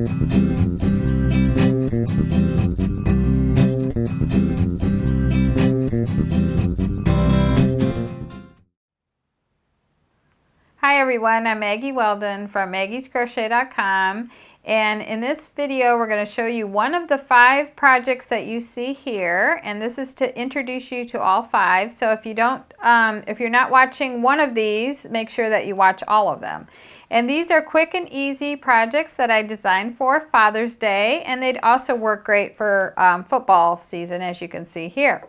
Hi everyone, I'm Maggie Weldon from maggiescrochet.com, and in this video we're going to show you one of the 5 projects that you see here, and this is to introduce you to all 5. So if you're not watching one of these, make sure that you watch all of them. And these are quick and easy projects that I designed for Father's Day, and they'd also work great for football season, as you can see here.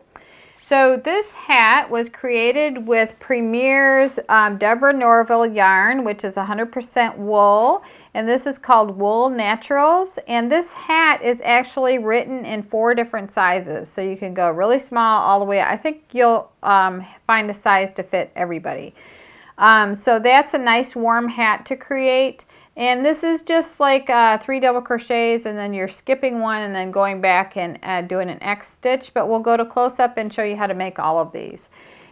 So this hat was created with Premier's Deborah Norville yarn, which is 100% wool, and this is called Wool Naturals. And this hat is actually written in 4 different sizes, so you can go really small all the way. I think you'll find a size to fit everybody. So that's a nice warm hat to create. And this is just like 3 double crochets, and then you're skipping one and then going back and doing an X stitch, but we'll go to close up and show you how to make all of these.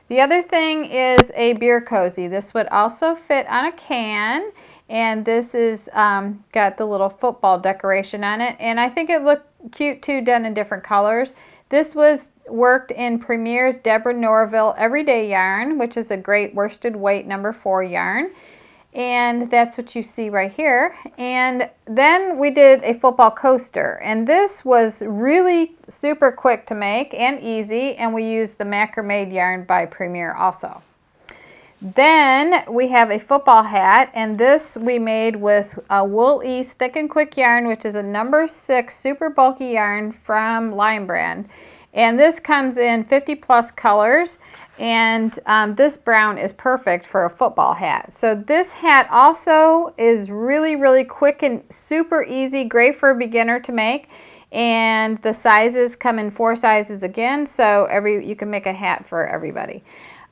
The other thing is a beer cozy. This would also fit on a can, and this is got the little football decoration on it, and I think it looked cute too, done in different colors. This was worked in Premier's Deborah Norville Everyday yarn, which is a great worsted weight number 4 yarn. And that's what you see right here. And then we did a football coaster, and this was really super quick to make and easy, and we used the macrame yarn by Premier also. Then we have a football hat, and this we made with a Wool Ease Thick and Quick yarn, which is a number 6 super bulky yarn from Lion Brand. And this comes in 50+ colors, and this brown is perfect for a football hat. So this hat also is really quick and super easy, great for a beginner to make. And the sizes come in 4 sizes again, so you can make a hat for everybody.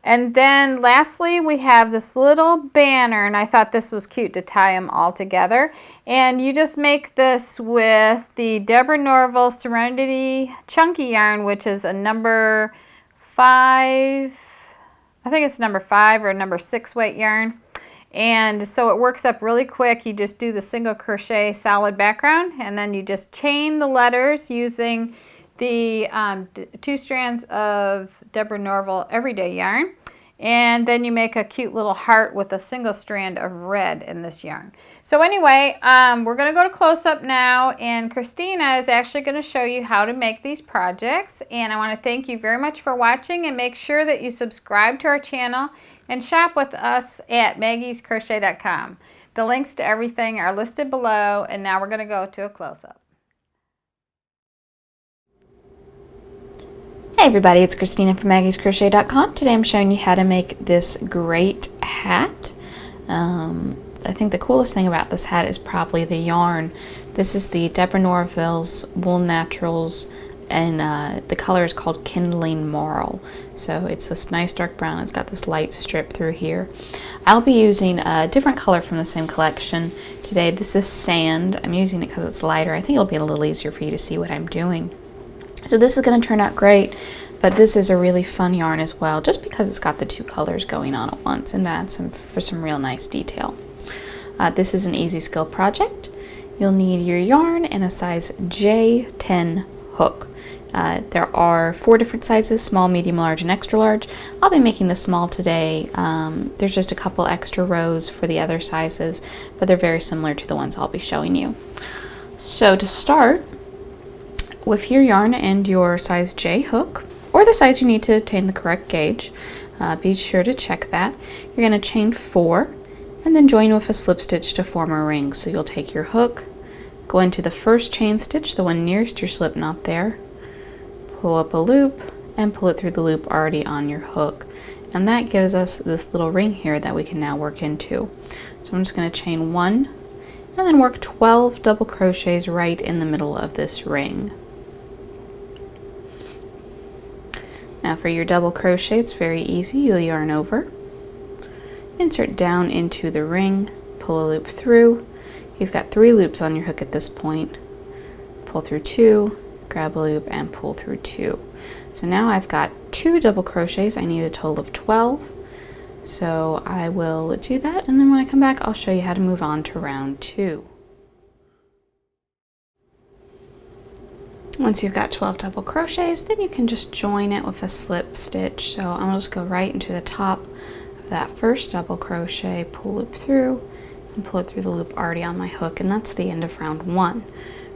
And then lastly, we have this little banner, and I thought this was cute to tie them all together. And you just make this with the Deborah Norville Serenity Chunky yarn, which is a number 5, I think it's number 5 or number 6 weight yarn. And so it works up really quick. You just do the single crochet solid background, and then you just chain the letters using the 2 strands of Deborah Norville Everyday yarn, and then you make a cute little heart with a single strand of red in this yarn. So anyway, we're going to go to close-up now, and Christina is actually going to show you how to make these projects. And I want to thank you very much for watching, and make sure that you subscribe to our channel and shop with us at maggiescrochet.com. The links to everything are listed below, and now we're going to go to a close-up. Hey everybody, it's Christina from maggiescrochet.com. Today I'm showing you how to make this great hat. I think the coolest thing about this hat is probably the yarn. This is the Deborah Norville's Wool Naturals, and the color is called Kindling Marl. So it's this nice dark brown. It's got this light strip through here. I'll be using a different color from the same collection today. This is Sand. I'm using it because it's lighter. I think it'll be a little easier for you to see what I'm doing. So this is going to turn out great, but this is a really fun yarn as well, just because it's got the 2 colors going on at once, and adds for some real nice detail. This is an easy skill project. You'll need your yarn and a size J10 hook. There are 4 different sizes: small, medium, large, and extra large. I'll be making the small today. There's just a couple extra rows for the other sizes, but they're very similar to the ones I'll be showing you. So to start, with your yarn and your size J hook, or the size you need to obtain the correct gauge, be sure to check that. You're going to chain 4 and then join with a slip stitch to form a ring. So you'll take your hook, go into the first chain stitch, the one nearest your slip knot there, pull up a loop and pull it through the loop already on your hook. And that gives us this little ring here that we can now work into. So I'm just going to chain 1 and then work 12 double crochets right in the middle of this ring. Now for your double crochet, it's very easy. You'll yarn over, insert down into the ring, pull a loop through. You've got 3 loops on your hook at this point. Pull through 2, grab a loop, and pull through 2. So now I've got 2 double crochets. I need a total of 12. So I will will do that, and then when I come back, I'll show you how to move on to round 2. Once you've got 12 double crochets, then you can just join it with a slip stitch. So I'm gonna just go right into the top of that first double crochet, pull loop through, and pull it through the loop already on my hook, and that's the end of round 1.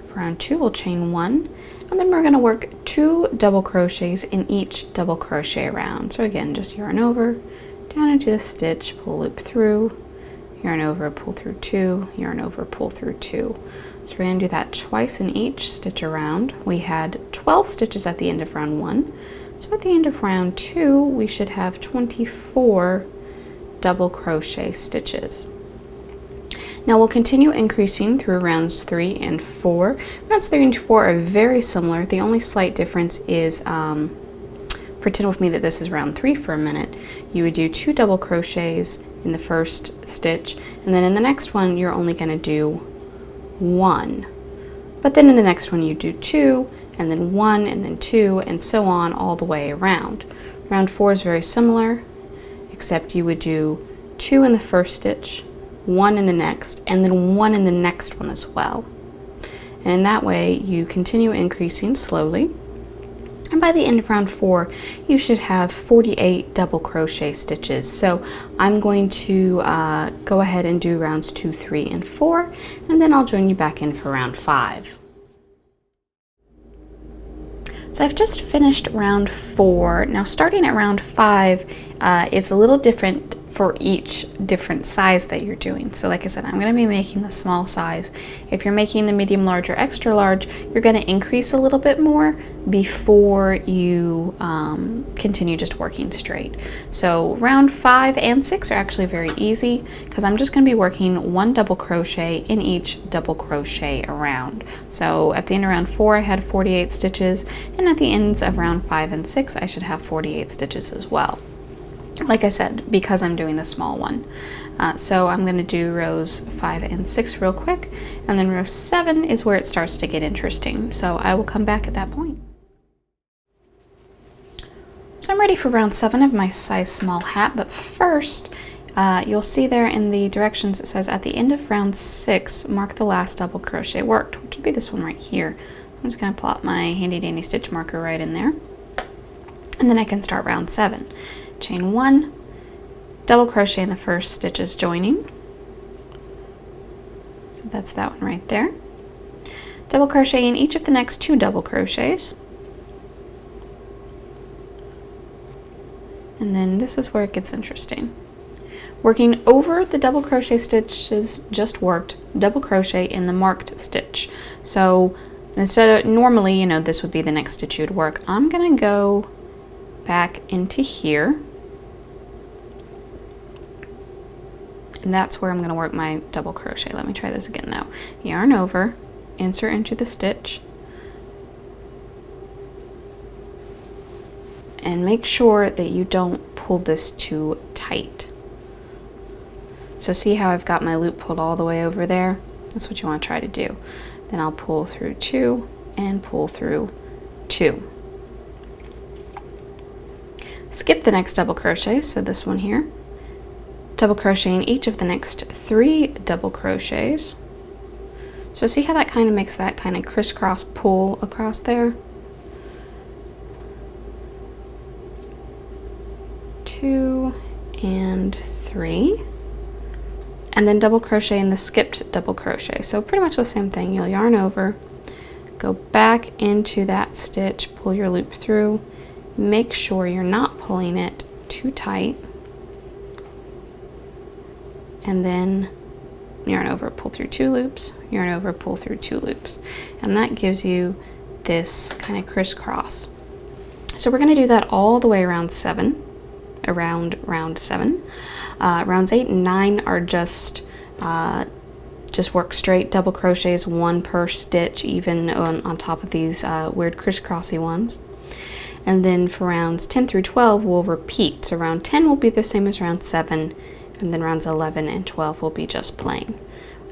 For round 2, we'll chain 1, and then we're gonna work 2 double crochets in each double crochet round. So again, just yarn over, down into the stitch, pull loop through, yarn over, pull through 2, yarn over, pull through 2. So we're going to do that twice in each stitch around. We had 12 stitches at the end of round 1. So at the end of round 2, we should have 24 double crochet stitches. Now we'll continue increasing through rounds 3 and 4. Rounds 3 and 4 are very similar. The only slight difference is, pretend with me that this is round 3 for a minute. You would do 2 double crochets in the first stitch, and then in the next one you're only going to do 1. But then in the next one you do 2, and then 1, and then 2, and so on all the way around. Round 4 is very similar, except you would do 2 in the first stitch, 1 in the next, and then 1 in the next one as well. And in that way you continue increasing slowly, and by the end of round 4 you should have 48 double crochet stitches. So I'm going to go ahead and do rounds 2, 3, and 4, and then I'll join you back in for round 5. So I've just finished round 4. Now starting at round 5, it's a little different for each different size that you're doing. So like I said, I'm going to be making the small size. If you're making the medium, large, or extra large, you're going to increase a little bit more before you continue just working straight. So round 5 and 6 are actually very easy because I'm just going to be working 1 double crochet in each double crochet around. So at the end of round 4 I had 48 stitches, and at the ends of round 5 and 6 I should have 48 stitches as well. Like I said, because I'm doing the small one. So I'm going to do rows 5 and 6 real quick, and then row 7 is where it starts to get interesting. So I will come back at that point. So I'm ready for round 7 of my size small hat, but first you'll see there in the directions it says at the end of round 6 mark the last double crochet worked, which would be this one right here. I'm just going to plop my handy dandy stitch marker right in there, and then I can start round 7. Chain 1, double crochet in the first stitches joining, so that's that one right there. Double crochet in each of the next 2 double crochets, and then this is where it gets interesting. Working over the double crochet stitches just worked, double crochet in the marked stitch. So instead of normally, you know, this would be the next stitch you'd work, I'm gonna go back into here, and that's where I'm going to work my double crochet. Let me try this again though. Yarn over, insert into the stitch, and make sure that you don't pull this too tight. So see how I've got my loop pulled all the way over there? That's what you want to try to do. Then I'll pull through 2 and pull through 2. Skip the next double crochet, so this one here. Double crochet in each of the next 3 double crochets. So see how that kind of makes that kind of crisscross pull across there? 2 and 3. And then double crochet in the skipped double crochet. So pretty much the same thing. You'll yarn over, go back into that stitch, pull your loop through, make sure you're not pulling it too tight, and then yarn over, pull through 2 loops, yarn over, pull through 2 loops, and that gives you this kind of crisscross. So we're going to do that all the way around 7, around round 7. Rounds 8 and 9 are just work straight double crochets, 1 per stitch, even on top of these weird crisscrossy ones. And then for rounds 10 through 12 we'll repeat. So round 10 will be the same as round 7, and then rounds 11 and 12 will be just plain.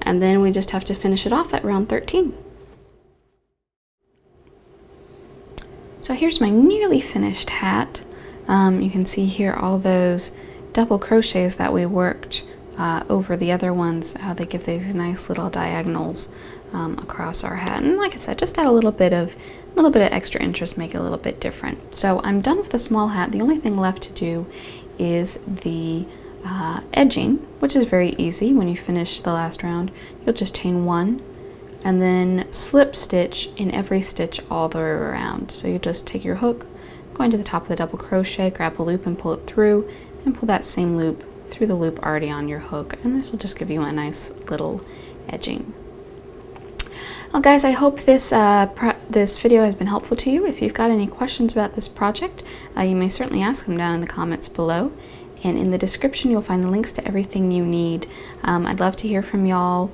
And then we just have to finish it off at round 13. So here's my nearly finished hat. You can see here all those double crochets that we worked over the other ones, how they give these nice little diagonals across our hat. And like I said, just add a little bit of extra interest, make it a little bit different. So I'm done with the small hat. The only thing left to do is the edging, which is very easy. When you finish the last round, you'll just chain 1 and then slip stitch in every stitch all the way around. So you just take your hook, go into the top of the double crochet, grab a loop and pull it through, and pull that same loop through the loop already on your hook, and this will just give you a nice little edging. Well guys, I hope this this video has been helpful to you. If you've got any questions about this project, you may certainly ask them down in the comments below. And in the description, you'll find the links to everything you need. I'd love to hear from y'all,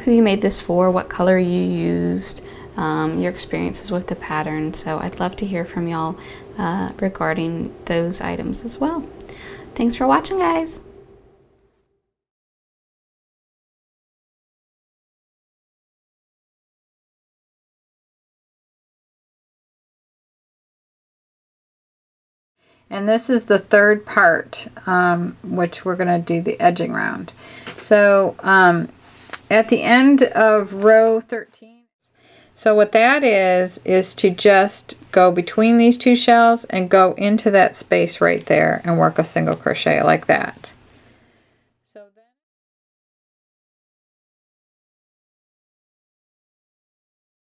who you made this for, what color you used, your experiences with the pattern. So I'd love to hear from y'all regarding those items as well. Thanks for watching, guys. And this is the third part, which we're going to do the edging round. So at the end of row 13, so what that is to just go between these two shells and go into that space right there and work a single crochet like that.